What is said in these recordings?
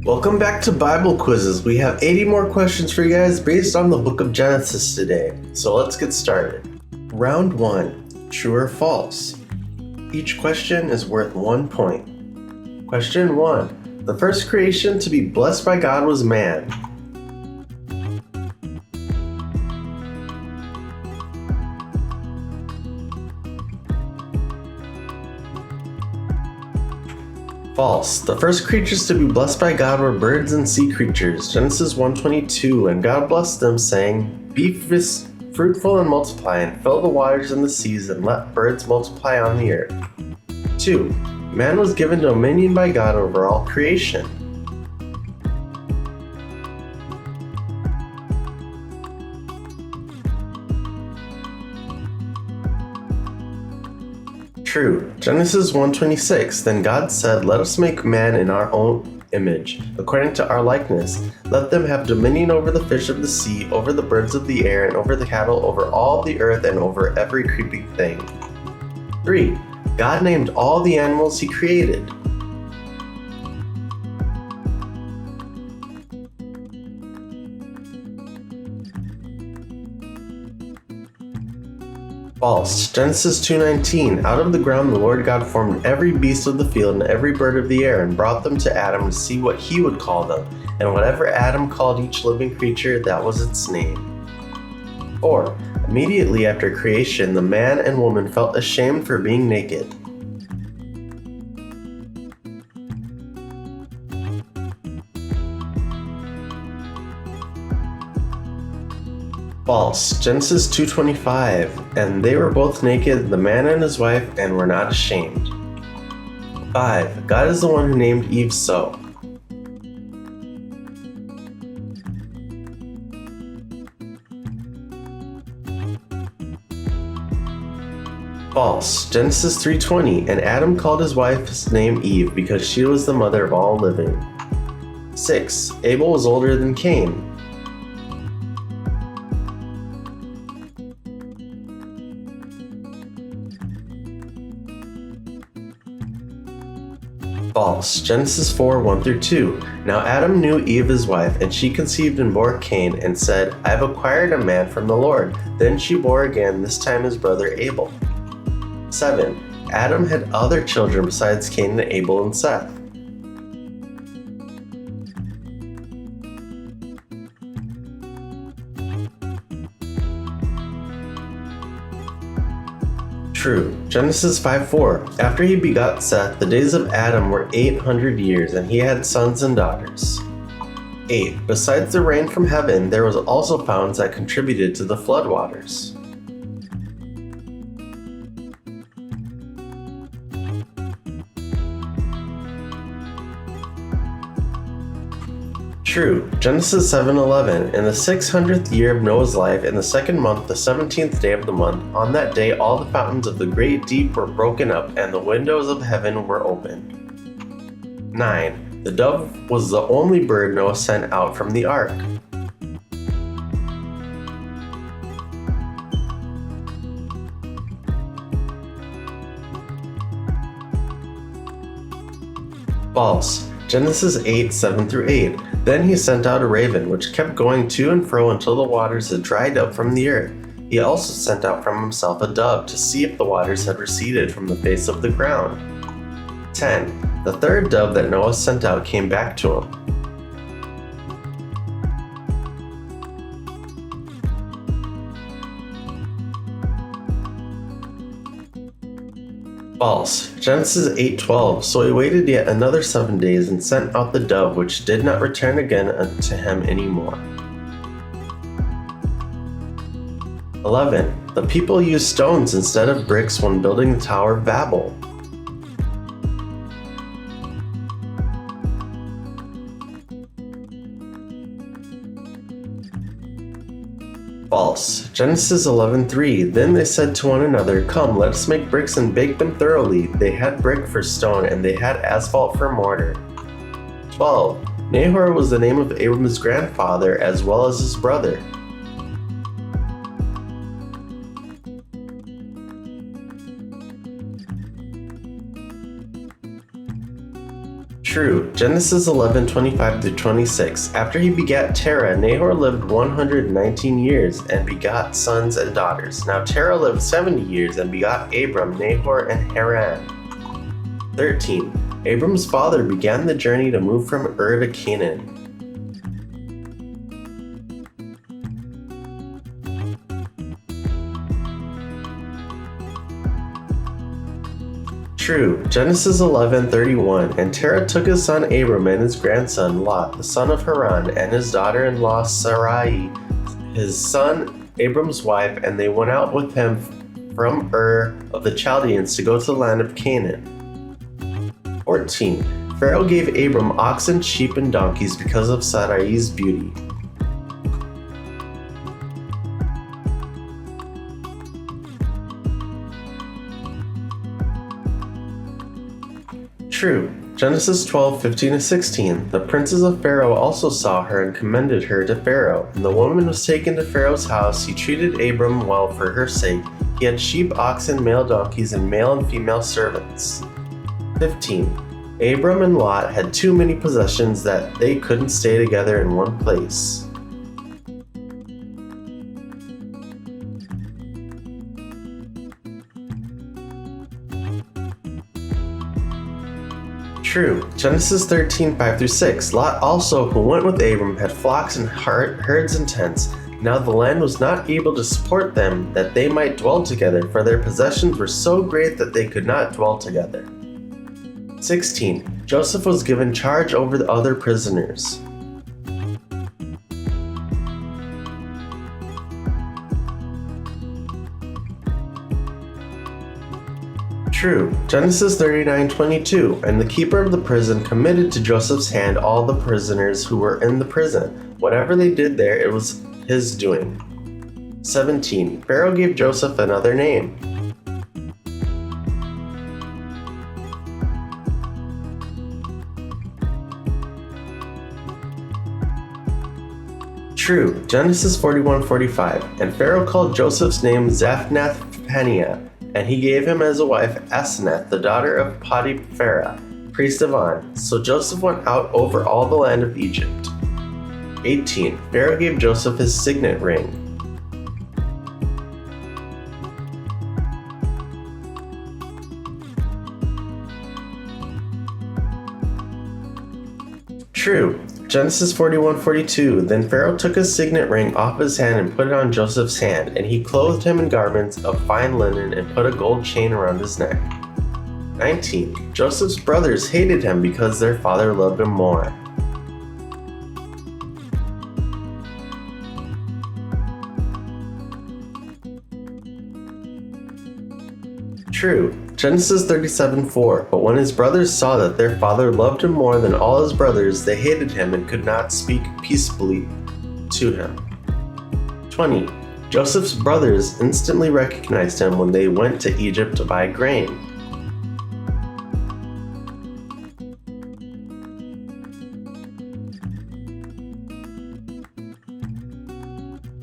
Welcome back to Bible Quizzes. We have 80 more questions for you guys based on the book of Genesis today. So let's get started. Round 1, true or false? Each question is worth 1 point. Question 1, the first creation to be blessed by God was man. False. The first creatures to be blessed by God were birds and sea creatures. Genesis 1:22, and God blessed them, saying, "Be fruitful and multiply, and fill the waters and the seas, and let birds multiply on the earth." 2. Man was given dominion by God over all creation. True. Genesis 1:26, then God said, "Let us make man in our own image, according to our likeness. Let them have dominion over the fish of the sea, over the birds of the air, and over the cattle, over all the earth, and over every creeping thing." 3. God named all the animals he created. False. Genesis 2:19, out of the ground the Lord God formed every beast of the field and every bird of the air and brought them to Adam to see what he would call them. And whatever Adam called each living creature, that was its name. 4. Immediately after creation, the man and woman felt ashamed for being naked. False. Genesis 2:25, and they were both naked, the man and his wife, and were not ashamed. 5. God is the one who named Eve so. False. Genesis 3:20, and Adam called his wife's name Eve because she was the mother of all living. 6. Abel was older than Cain. False. Genesis 4:1-2. Now Adam knew Eve his wife, and she conceived and bore Cain, and said, "I have acquired a man from the Lord." Then she bore again, this time his brother Abel. 7. Adam had other children besides Cain and Abel and Seth. True. Genesis 5:4. After he begot Seth, the days of Adam were 800 years, and he had sons and daughters. 8. Besides the rain from heaven, there was also fountains that contributed to the flood waters. True. Genesis 7:11. In the 600th year of Noah's life, in the second month, the 17th day of the month, on that day all the fountains of the great deep were broken up, and the windows of heaven were opened. 9. The dove was the only bird Noah sent out from the ark. False. Genesis 8:7-8. Then he sent out a raven, which kept going to and fro until the waters had dried up from the earth. He also sent out from himself a dove to see if the waters had receded from the face of the ground. 10. The third dove that Noah sent out came back to him. False. Genesis 8:12. So he waited yet another 7 days and sent out the dove, which did not return again unto him any more. 11. The people used stones instead of bricks when building the Tower of Babel. False. Genesis 11:3. Then they said to one another, "Come, let us make bricks and bake them thoroughly." They had brick for stone, and they had asphalt for mortar. 12. Nahor was the name of Abram's grandfather as well as his brother. True. Genesis 11:25-26. After he begat Terah, Nahor lived 119 years and begot sons and daughters. Now Terah lived 70 years and begot Abram, Nahor, and Haran. 13. Abram's father began the journey to move from Ur to Canaan. True. Genesis 11:31. And Terah took his son Abram and his grandson Lot, the son of Haran, and his daughter-in-law Sarai, his son Abram's wife, and they went out with him from Ur of the Chaldeans to go to the land of Canaan. 14. Pharaoh gave Abram oxen, sheep, and donkeys because of Sarai's beauty. True. Genesis 12:15-16. The princes of Pharaoh also saw her and commended her to Pharaoh. And the woman was taken to Pharaoh's house. He treated Abram well for her sake. He had sheep, oxen, male donkeys, and male and female servants. 15. Abram and Lot had too many possessions that they couldn't stay together in one place. True. Genesis 13:5-6. Lot also, who went with Abram, had flocks and herds and tents. Now the land was not able to support them, that they might dwell together, for their possessions were so great that they could not dwell together. 16. Joseph was given charge over the other prisoners. True. Genesis 39:22. And the keeper of the prison committed to Joseph's hand all the prisoners who were in the prison. Whatever they did there, it was his doing. 17. Pharaoh gave Joseph another name. True. Genesis 41:45. And Pharaoh called Joseph's name Zaphnath-Paneah, and he gave him as a wife Asenath, the daughter of Potiphera, priest of On. So Joseph went out over all the land of Egypt. 18. Pharaoh gave Joseph his signet ring. True. Genesis 41:42. Then Pharaoh took his signet ring off his hand and put it on Joseph's hand, and he clothed him in garments of fine linen and put a gold chain around his neck. 19. Joseph's brothers hated him because their father loved him more. True. Genesis 37:4. But when his brothers saw that their father loved him more than all his brothers, they hated him and could not speak peaceably to him. 20. Joseph's brothers instantly recognized him when they went to Egypt to buy grain.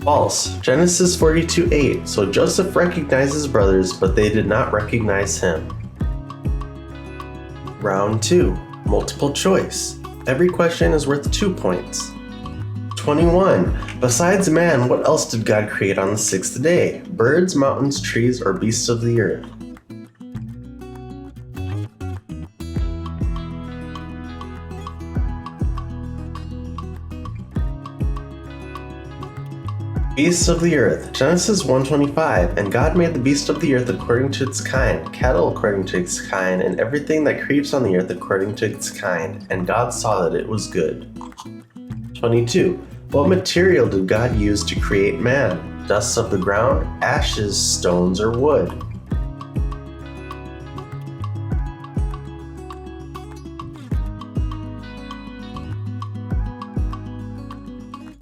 False. Genesis 42:8. So Joseph recognized his brothers, but they did not recognize him. Round 2. Multiple choice. Every question is worth 2 points. 21. Besides man, what else did God create on the sixth day? Birds, mountains, trees, or beasts of the earth? Beasts of the earth. Genesis 1:25. And God made the beast of the earth according to its kind, cattle according to its kind, and everything that creeps on the earth according to its kind. And God saw that it was good. 22. What material did God use to create man? Dust of the ground, ashes, stones, or wood?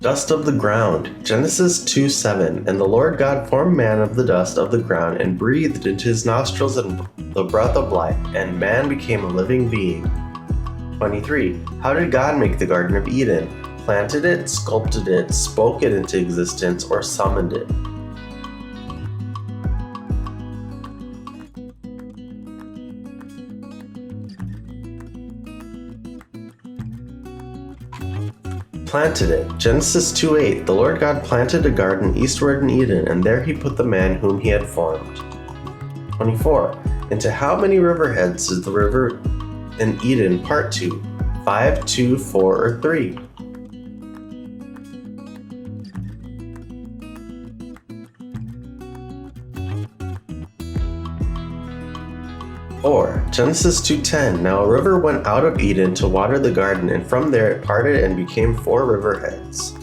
Dust of the ground. Genesis 2:7. And the Lord God formed man of the dust of the ground and breathed into his nostrils the breath of life, and man became a living being. 23. How did God make the Garden of Eden? Planted it, sculpted it, spoke it into existence, or summoned it? planted it. Genesis 2:8. The Lord God planted a garden eastward in Eden, and there he put the man whom he had formed. 24. Into how many riverheads is the river in Eden part 2? 5, 2, 4, or 3? 4. Genesis 2:10. Now a river went out of Eden to water the garden, and from there it parted and became 4 riverheads.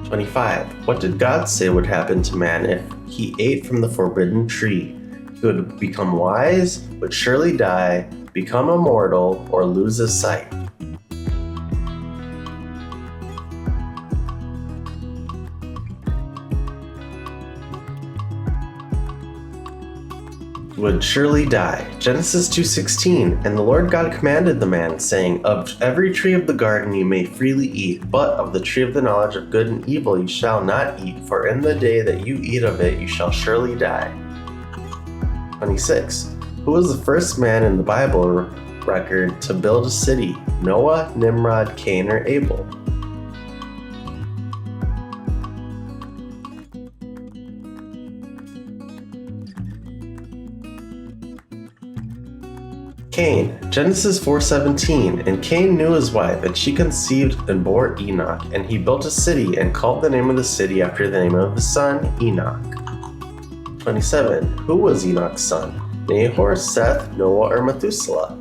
25. What did God say would happen to man if he ate from the forbidden tree? He would become wise, would surely die, become immortal, or lose his sight. Would surely die. Genesis 2:16. And the Lord God commanded the man, saying, Of every tree of the garden you may freely eat, but of the tree of the knowledge of good and evil you shall not eat, for in the day that you eat of it you shall surely die. 26. Who was the first man in the Bible record to build a city? Noah, Nimrod, Cain, or Abel? Cain. Genesis 4:17. And Cain knew his wife, and she conceived and bore Enoch, and he built a city and called the name of the city after the name of his son, Enoch. 27. Who was Enoch's son? Nahor, Seth, Noah, or Methuselah?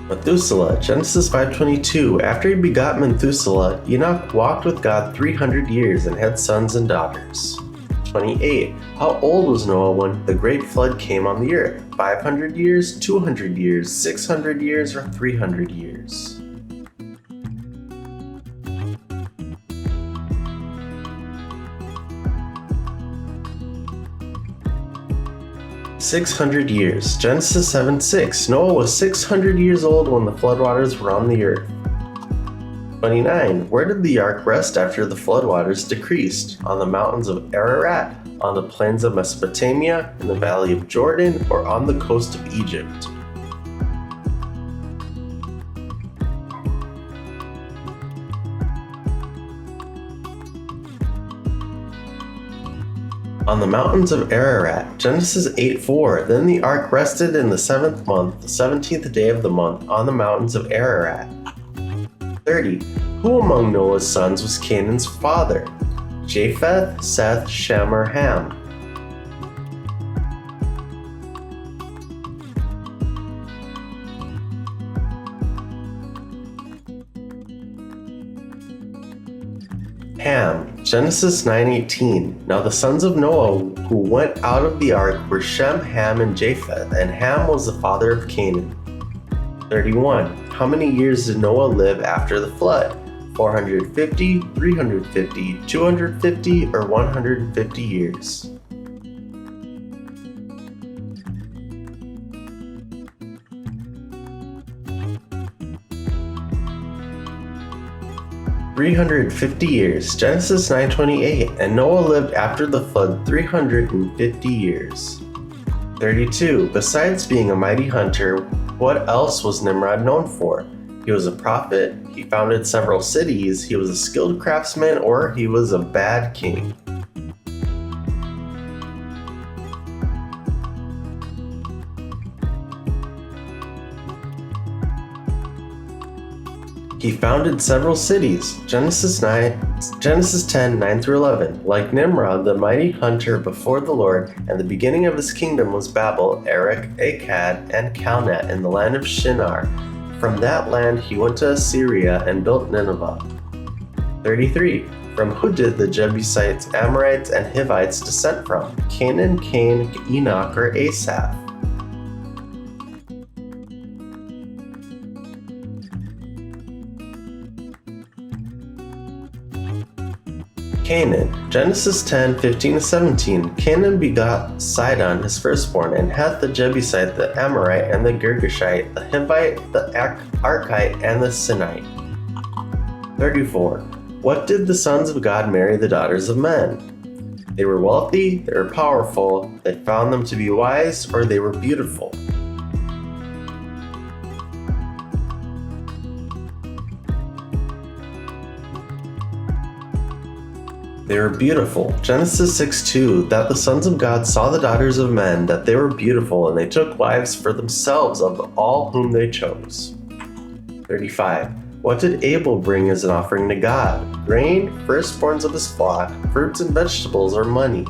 Methuselah. Genesis 5:22. After he begot Methuselah, Enoch walked with God 300 years and had sons and daughters. 28. How old was Noah when the great flood came on the earth? 500 years, 200 years, 600 years, or 300 years? 600 years. Genesis 7:6. Noah was 600 years old when the floodwaters were on the earth. 29. Where did the ark rest after the floodwaters decreased? On the mountains of Ararat, on the plains of Mesopotamia, in the valley of Jordan, or on the coast of Egypt? On the mountains of Ararat. Genesis 8:4. Then the ark rested in the 7th month, the 17th day of the month, on the mountains of Ararat. 30. Who among Noah's sons was Canaan's father? Japheth, Seth, Shem, or Ham? Ham. Genesis 9:18. Now the sons of Noah who went out of the ark were Shem, Ham, and Japheth, and Ham was the father of Canaan. 31. How many years did Noah live after the flood? 450, 350, 250, or 150 years? 350 years. Genesis 9:28. And Noah lived after the flood 350 years. 32. Besides being a mighty hunter, what else was Nimrod known for? He was a prophet, he founded several cities, he was a skilled craftsman, or he was a bad king. He founded several cities. Genesis 10, 9 through 11. Like Nimrod, the mighty hunter before the Lord, and the beginning of his kingdom was Babel, Erech, Akkad, and Calneh in the land of Shinar. From that land he went to Assyria and built Nineveh. 33. From who did the Jebusites, Amorites, and Hivites descend from? Canaan, Cain, Enoch, or Asaph? Canaan. Genesis 10, 15 to 17. Canaan begot Sidon, his firstborn, and Heth the Jebusite, the Amorite, and the Girgashite, the Hivite, the Archite, and the Sinite. 34. What did the sons of God marry the daughters of men? They were wealthy, they were powerful, they found them to be wise, or they were beautiful. They were beautiful. Genesis 6:2, that the sons of God saw the daughters of men, that they were beautiful, and they took wives for themselves of all whom they chose. 35. What did Abel bring as an offering to God? Grain, firstborns of his flock, fruits and vegetables, or money?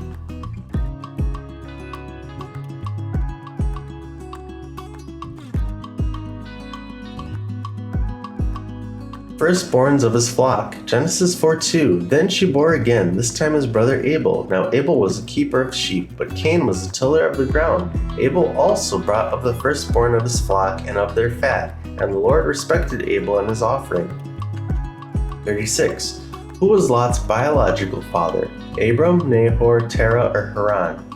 Firstborns of his flock. Genesis 4:2. Then she bore again, this time his brother Abel. Now Abel was a keeper of sheep, but Cain was a tiller of the ground. Abel also brought of the firstborn of his flock and of their fat, and the Lord respected Abel and his offering. 36. Who was Lot's biological father? Abram, Nahor, Terah, or Haran?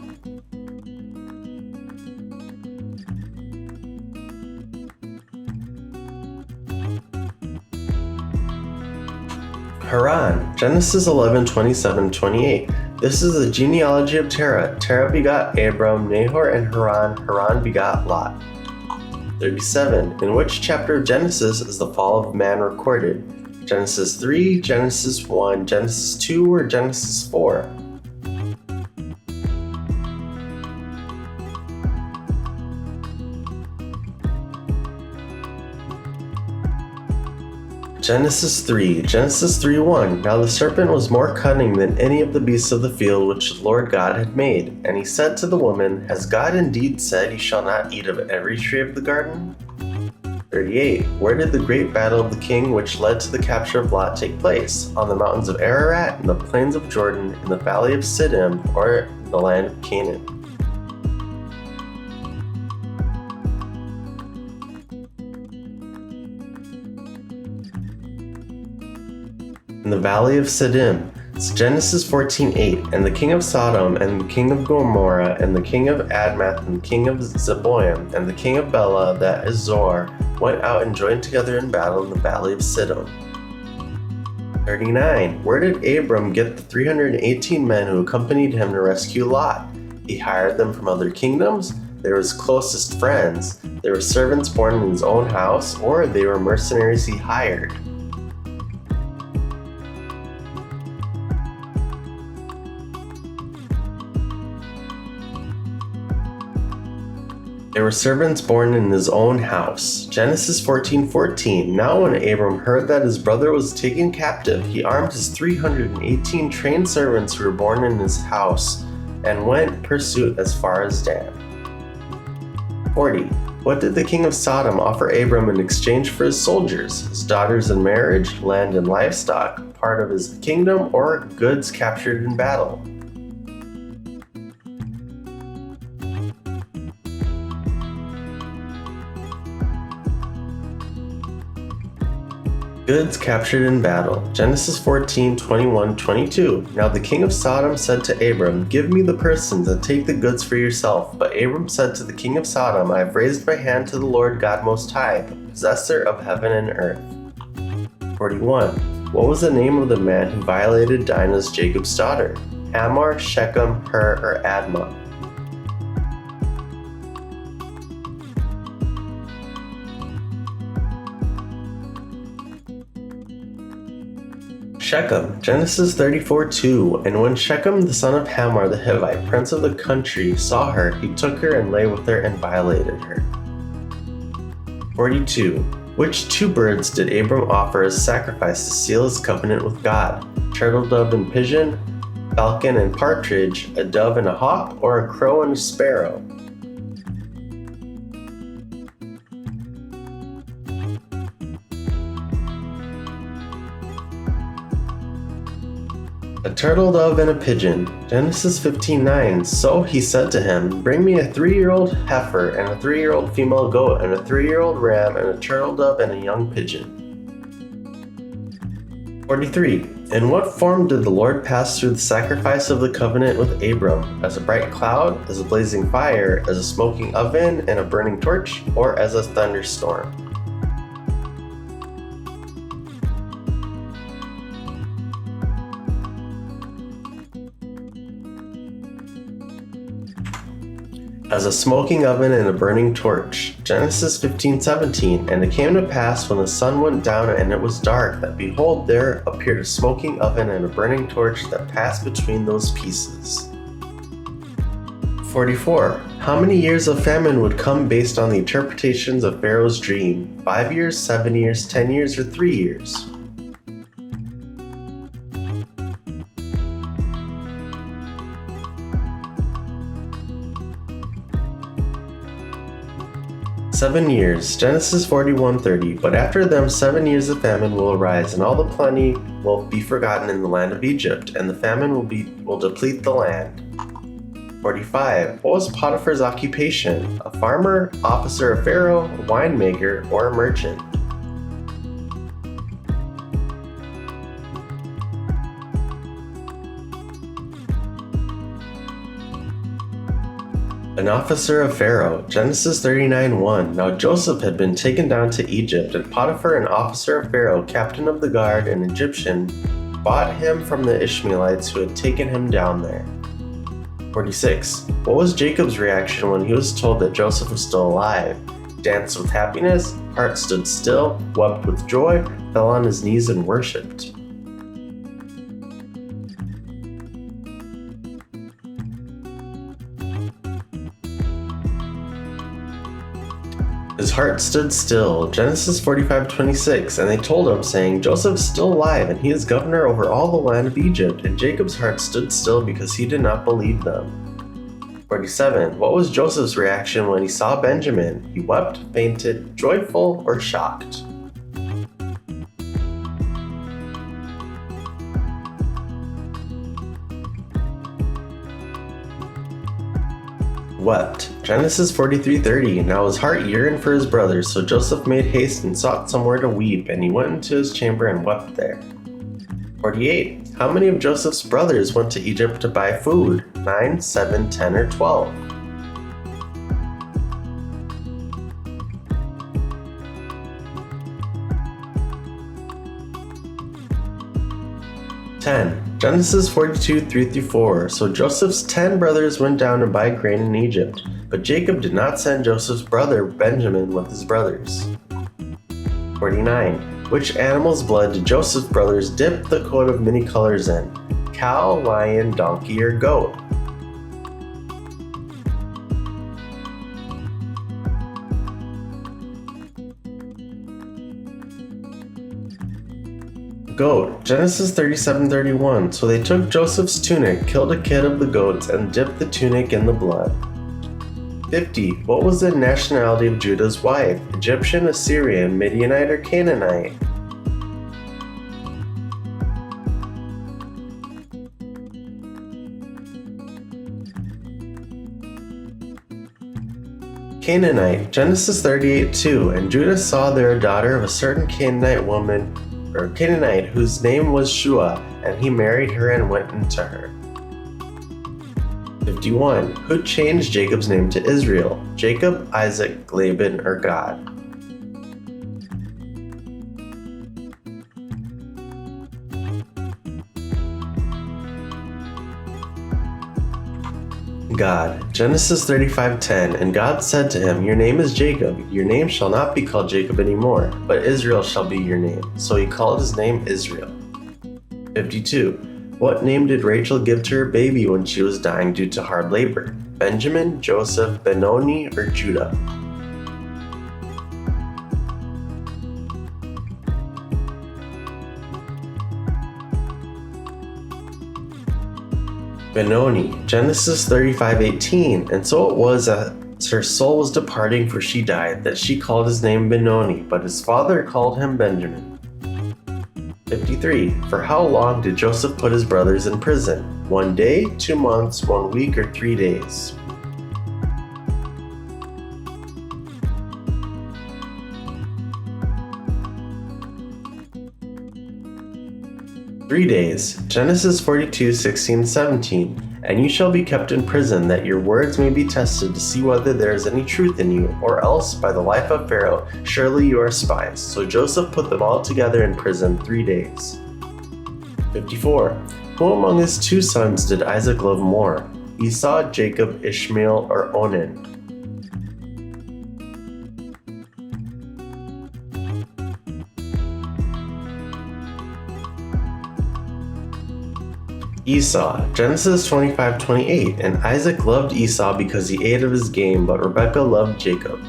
Haran. Genesis 11:27-28. This is the genealogy of Terah. Terah begot Abram, Nahor, and Haran. Haran begot Lot. 37. In which chapter of Genesis is the fall of man recorded? Genesis 3, Genesis 1, Genesis 2, or Genesis 4? Genesis 3, Genesis 3:1. Now the serpent was more cunning than any of the beasts of the field which the Lord God had made. And he said to the woman, Has God indeed said, You shall not eat of every tree of the garden? 38. Where did the great battle of the king which led to the capture of Lot take place? On the mountains of Ararat, in the plains of Jordan, in the valley of Siddim, or in the land of Canaan? In the valley of Siddim. It's Genesis 14:8. And the king of Sodom, and the king of Gomorrah, and the king of Admah, and the king of Zeboim, and the king of Bela, that is Zoar, went out and joined together in battle in the valley of Siddim. 39. Where did Abram get the 318 men who accompanied him to rescue Lot? He hired them from other kingdoms, they were his closest friends, they were servants born in his own house, or they were mercenaries he hired. They were servants born in his own house. Genesis 14:14. Now when Abram heard that his brother was taken captive, he armed his 318 trained servants who were born in his house, and went in pursuit as far as Dan. 40. What did the king of Sodom offer Abram in exchange for his soldiers? His daughters in marriage, land and livestock, part of his kingdom, or goods captured in battle? Goods captured in battle. Genesis 14:21-22. Now the king of Sodom said to Abram, Give me the persons and take the goods for yourself. But Abram said to the king of Sodom, I have raised my hand to the Lord God Most High, possessor of heaven and earth. 41. What was the name of the man who violated Dinah's Jacob's daughter? Hamor, Shechem, Hur, or Admah? Shechem. Genesis 34:2. And when Shechem the son of Hamor the Hivite, prince of the country, saw her, he took her and lay with her and violated her. 42. Which two birds did Abram offer as sacrifice to seal his covenant with God? Turtle dove and pigeon, falcon and partridge, a dove and a hawk, or a crow and a sparrow? A turtle dove and a pigeon. Genesis 15:9. So he said to him, Bring me a 3-year-old heifer, and a 3-year-old female goat, and a 3-year-old ram, and a turtle dove, and a young pigeon. 43. In what form did the Lord pass through the sacrifice of the covenant with Abram? As a bright cloud, as a blazing fire, as a smoking oven and a burning torch, or as a thunderstorm? as a smoking oven and a burning torch. Genesis 15:17. And it came to pass when the sun went down and it was dark, that behold, there appeared a smoking oven and a burning torch that passed between those pieces. 44. How many years of famine would come based on the interpretations of Pharaoh's dream? 5 years, 7 years, 10 years, or 3 years? "7 years." Genesis 41:30. But after them 7 years of famine will arise, and all the plenty will be forgotten in the land of Egypt, and the famine will deplete the land. 45. What was Potiphar's occupation? A farmer, officer of Pharaoh, a winemaker, or a merchant? An officer of Pharaoh. Genesis 39:1. Now Joseph had been taken down to Egypt, and Potiphar, an officer of Pharaoh, captain of the guard, an Egyptian, bought him from the Ishmaelites who had taken him down there. 46. What was Jacob's reaction when he was told that Joseph was still alive? Danced with happiness, heart stood still, wept with joy, fell on his knees and worshipped. His heart stood still. Genesis 45:26. And they told him, saying, Joseph is still alive, and he is governor over all the land of Egypt. And Jacob's heart stood still because he did not believe them. 47. What was Joseph's reaction when he saw Benjamin? He wept, fainted, joyful, or shocked? Wept. Genesis 43:30. Now his heart yearned for his brothers, so Joseph made haste and sought somewhere to weep, and he went into his chamber and wept there. 48. How many of Joseph's brothers went to Egypt to buy food? 9, 7, 10, or 12? Genesis 42:3-4. So Joseph's 10 brothers went down to buy grain in Egypt, but Jacob did not send Joseph's brother Benjamin with his brothers. 49. Which animal's blood did Joseph's brothers dip the coat of many colors in? Cow, lion, donkey, or goat? Goat. Genesis 37:31. So they took Joseph's tunic, killed a kid of the goats, and dipped the tunic in the blood. 50. What was the nationality of Judah's wife? Egyptian, Assyrian, Midianite, or Canaanite? Canaanite. Genesis 38:2. And Judah saw there a daughter of a certain Canaanite whose name was Shua, and he married her and went into her. 51. Who changed Jacob's name to Israel? Jacob, Isaac, Laban, or God? God. Genesis 35:10. And God said to him, Your name is Jacob. Your name shall not be called Jacob anymore, but Israel shall be your name. So he called his name Israel. 52. What name did Rachel give to her baby when she was dying due to hard labor? Benjamin, Joseph, Benoni, or Judah? Benoni. Genesis 35:18. And so it was as her soul was departing, for she died, that she called his name Benoni, but his father called him Benjamin. 53. For how long did Joseph put his brothers in prison? 1 day, 2 months, 1 week, or 3 days? "3 days. Genesis 42:16-17. And you shall be kept in prison, that your words may be tested to see whether there is any truth in you, or else by the life of Pharaoh, surely you are spies. So Joseph put them all together in prison 3 days. 54. Who among his 2 sons did Isaac love more? Esau, Jacob, Ishmael, or Onan? Esau, Genesis 25:28, and Isaac loved Esau because he ate of his game, but Rebekah loved Jacob.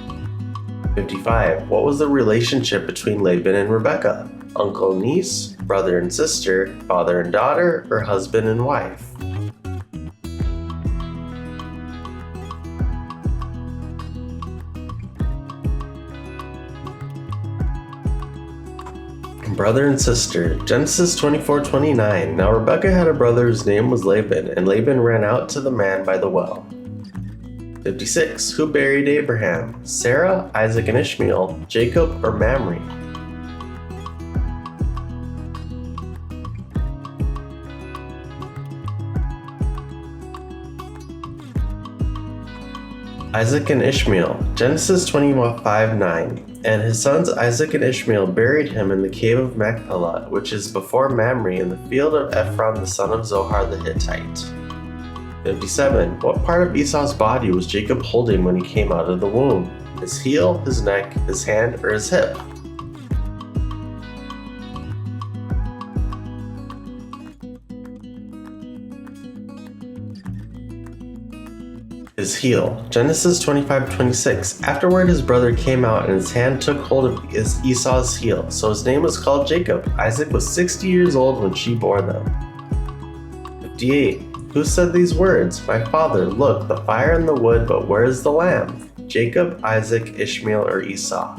55. What was the relationship between Laban and Rebekah? Uncle and niece, brother and sister, father and daughter, or husband and wife? Brother and sister, Genesis 24:29. Now Rebekah had a brother whose name was Laban, and Laban ran out to the man by the well. 56. Who buried Abraham? Sarah, Isaac and Ishmael, Jacob, or Mamre? Isaac and Ishmael, Genesis 25:9. And his sons Isaac and Ishmael buried him in the cave of Machpelah, which is before Mamre, in the field of Ephron the son of Zohar the Hittite. 57. What part of Esau's body was Jacob holding when he came out of the womb? His heel, his neck, his hand, or his hip? His heel. Genesis 25:26. Afterward his brother came out, and his hand took hold of Esau's heel, so his name was called Jacob. Isaac was 60 years old when she bore them. 58. Who said these words? My father, look, the fire and the wood, but where is the lamb? Jacob, Isaac, Ishmael, or Esau?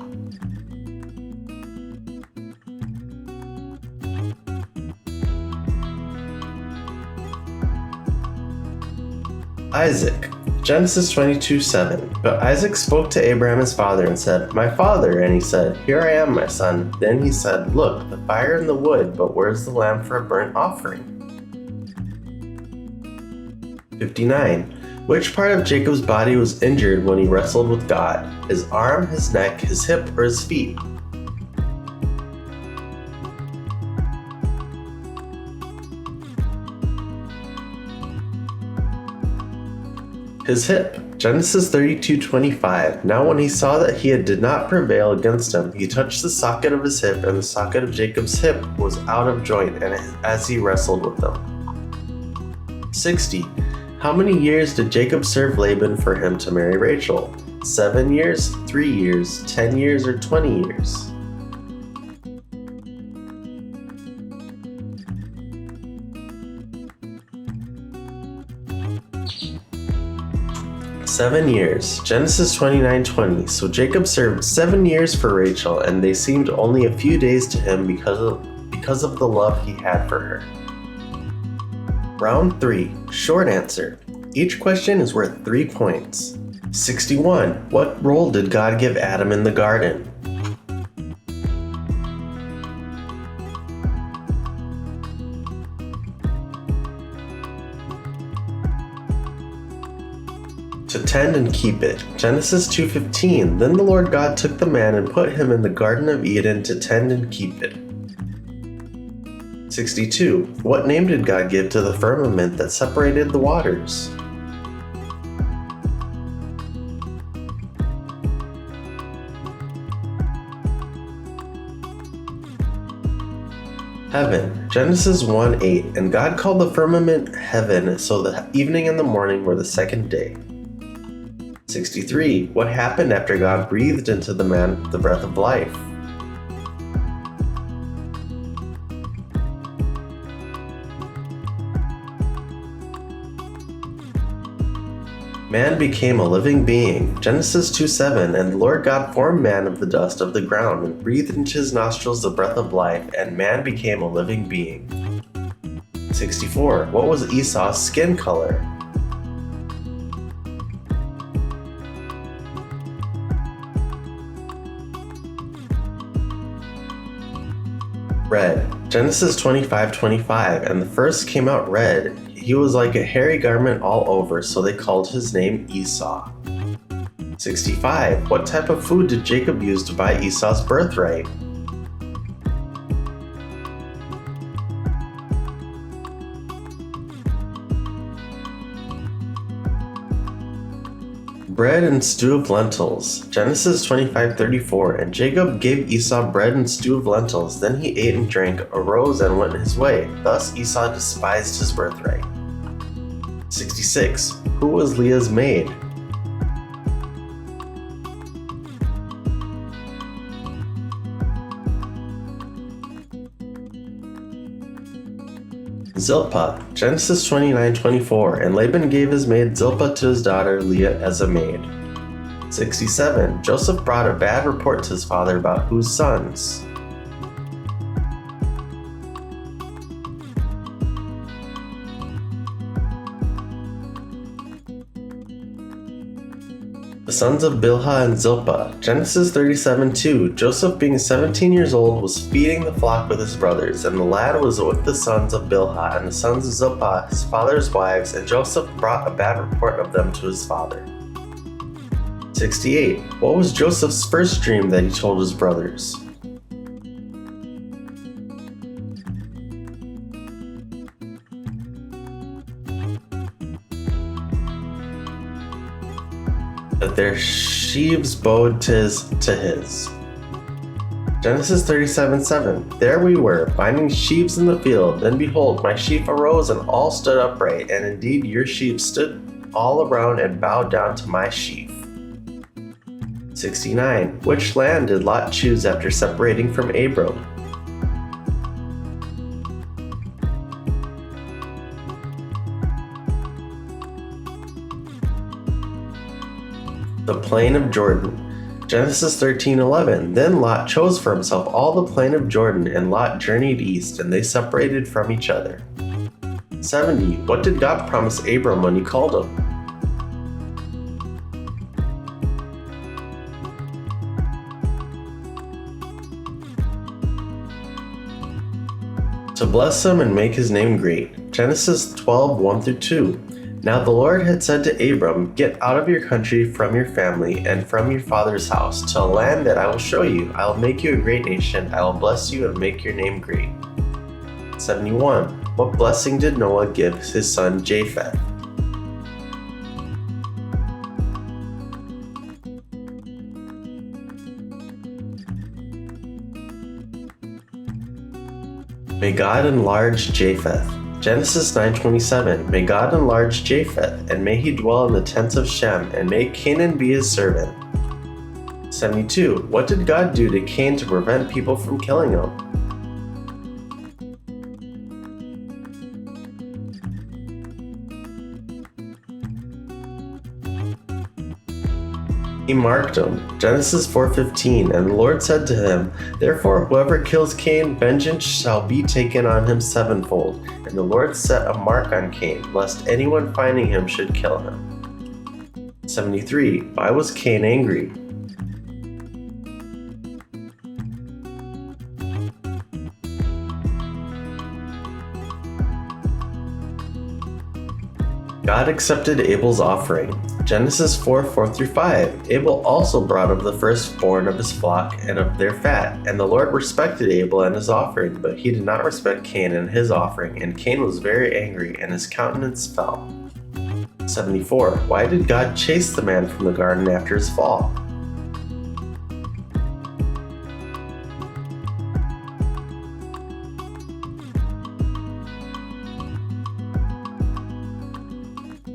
Isaac. Genesis 22:7. But Isaac spoke to Abraham his father and said, My father, and he said, Here I am, my son. Then he said, Look, the fire and the wood, but where's the lamb for a burnt offering? 59. Which part of Jacob's body was injured when he wrestled with God? His arm, his neck, his hip, or his feet? His hip. Genesis 32:25. Now when he saw that he did not prevail against him, he touched the socket of his hip, and the socket of Jacob's hip was out of joint, and as he wrestled with them. 60. How many years did Jacob serve Laban for him to marry Rachel? 7 years, 3 years, 10 years, or 20 years? 7 years. Genesis 29:20. So Jacob served 7 years for Rachel, and they seemed only a few days to him because of the love he had for her. Round 3. Short answer. Each question is worth 3 points. 61. What role did God give Adam in the garden? To tend and keep it. Genesis 2:15. Then the Lord God took the man and put him in the Garden of Eden to tend and keep it. 62. What name did God give to the firmament that separated the waters? Heaven. Genesis 1:8. And God called the firmament heaven, so the evening and the morning were the second day. 63. What happened after God breathed into the man the breath of life? Man became a living being. Genesis 2:7. And the Lord God formed man of the dust of the ground and breathed into his nostrils the breath of life, and man became a living being. 64. What was Esau's skin color? Red. Genesis 25:25. And the first came out red. He was like a hairy garment all over, so they called his name Esau. 65. What type of food did Jacob use to buy Esau's birthright? Bread and stew of lentils. Genesis 25:34. And Jacob gave Esau bread and stew of lentils. Then he ate and drank, arose and went his way. Thus Esau despised his birthright. 66. Who was Leah's maid? Zilpah. Genesis 29:24. And Laban gave his maid Zilpah to his daughter Leah as a maid. 67. Joseph brought a bad report to his father about whose sons? The sons of Bilhah and Zilpah. Genesis 37:2. Joseph, being 17 years old, was feeding the flock with his brothers, and the lad was with the sons of Bilhah and the sons of Zilpah, his father's wives, and Joseph brought a bad report of them to his father. 68. What was Joseph's first dream that he told his brothers? That their sheaves bowed to his. Genesis 37:7. There we were, binding sheaves in the field. Then behold, my sheaf arose and all stood upright, and indeed your sheep stood all around and bowed down to my sheaf. 69. Which land did Lot choose after separating from Abram? The plain of Jordan. Genesis 13:11. Then Lot chose for himself all the plain of Jordan, and Lot journeyed east, and they separated from each other. 70. What did God promise Abram when he called him? To bless him and make his name great. Genesis 12:1-2. Now the Lord had said to Abram, get out of your country, from your family, and from your father's house, to a land that I will show you. I will make you a great nation. I will bless you and make your name great. 71. What blessing did Noah give his son Japheth? May God enlarge Japheth. Genesis 9:27. May God enlarge Japheth, and may he dwell in the tents of Shem, and may Canaan be his servant. 72. What did God do to Cain to prevent people from killing him? He marked him. Genesis 4:15. And the Lord said to him, therefore whoever kills Cain, vengeance shall be taken on him sevenfold. And the Lord set a mark on Cain, lest anyone finding him should kill him. 73. Why was Cain angry? God accepted Abel's offering. Genesis 4:4-5. Abel also brought of the firstborn of his flock and of their fat. And the Lord respected Abel and his offering, but he did not respect Cain and his offering. And Cain was very angry, and his countenance fell. 74. Why did God chase the man from the garden after his fall?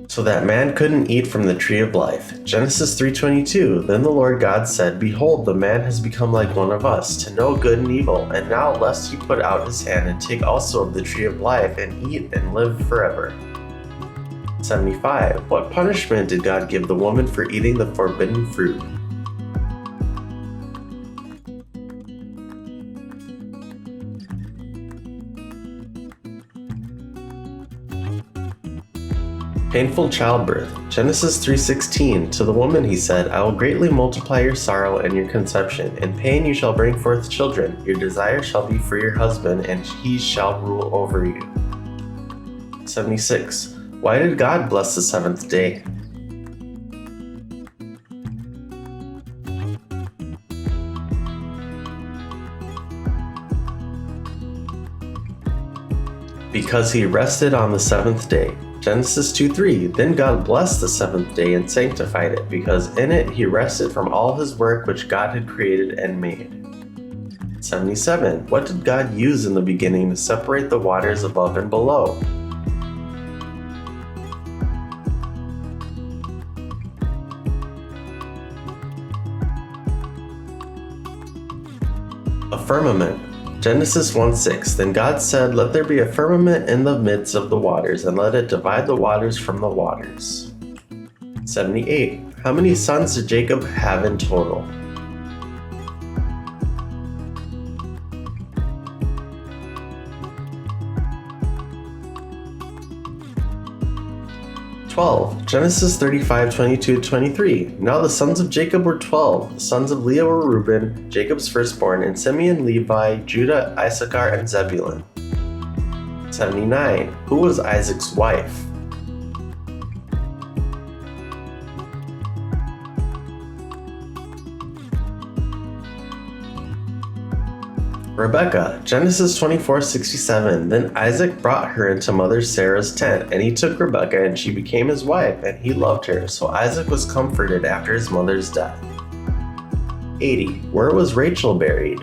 So that man couldn't eat from the tree of life. Genesis 3:22. Then the Lord God said, behold, the man has become like one of us, to know good and evil. And now lest he put out his hand and take also of the tree of life, and eat and live forever. 75. What punishment did God give the woman for eating the forbidden fruit? Painful childbirth. Genesis 3:16. To the woman he said, I will greatly multiply your sorrow and your conception. In pain you shall bring forth children. Your desire shall be for your husband, and he shall rule over you. 76. Why did God bless the seventh day? Because he rested on the seventh day. Genesis 2:3, then God blessed the seventh day and sanctified it, because in it he rested from all his work which God had created and made. 77, what did God use in the beginning to separate the waters above and below? A firmament. Genesis 1:6, then God said, let there be a firmament in the midst of the waters, and let it divide the waters from the waters. 78, how many sons did Jacob have in total? Genesis 35:22-23. Now the sons of Jacob were 12. The sons of Leah were Reuben, Jacob's firstborn, and Simeon, Levi, Judah, Issachar, and Zebulun. 79. Who was Isaac's wife? Rebekah. Genesis 24:67. Then Isaac brought her into mother Sarah's tent, and he took Rebekah, and she became his wife, and he loved her. So Isaac was comforted after his mother's death. 80. Where was Rachel buried?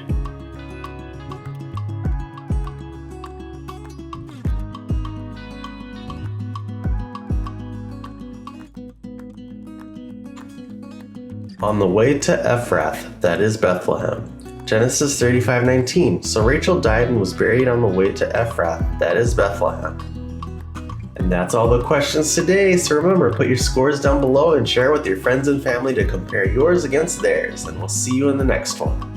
On the way to Ephrath, that is Bethlehem. Genesis 35:19. So Rachel died and was buried on the way to Ephrath, that is Bethlehem. And that's all the questions today. So remember, put your scores down below and share with your friends and family to compare yours against theirs. And we'll see you in the next one.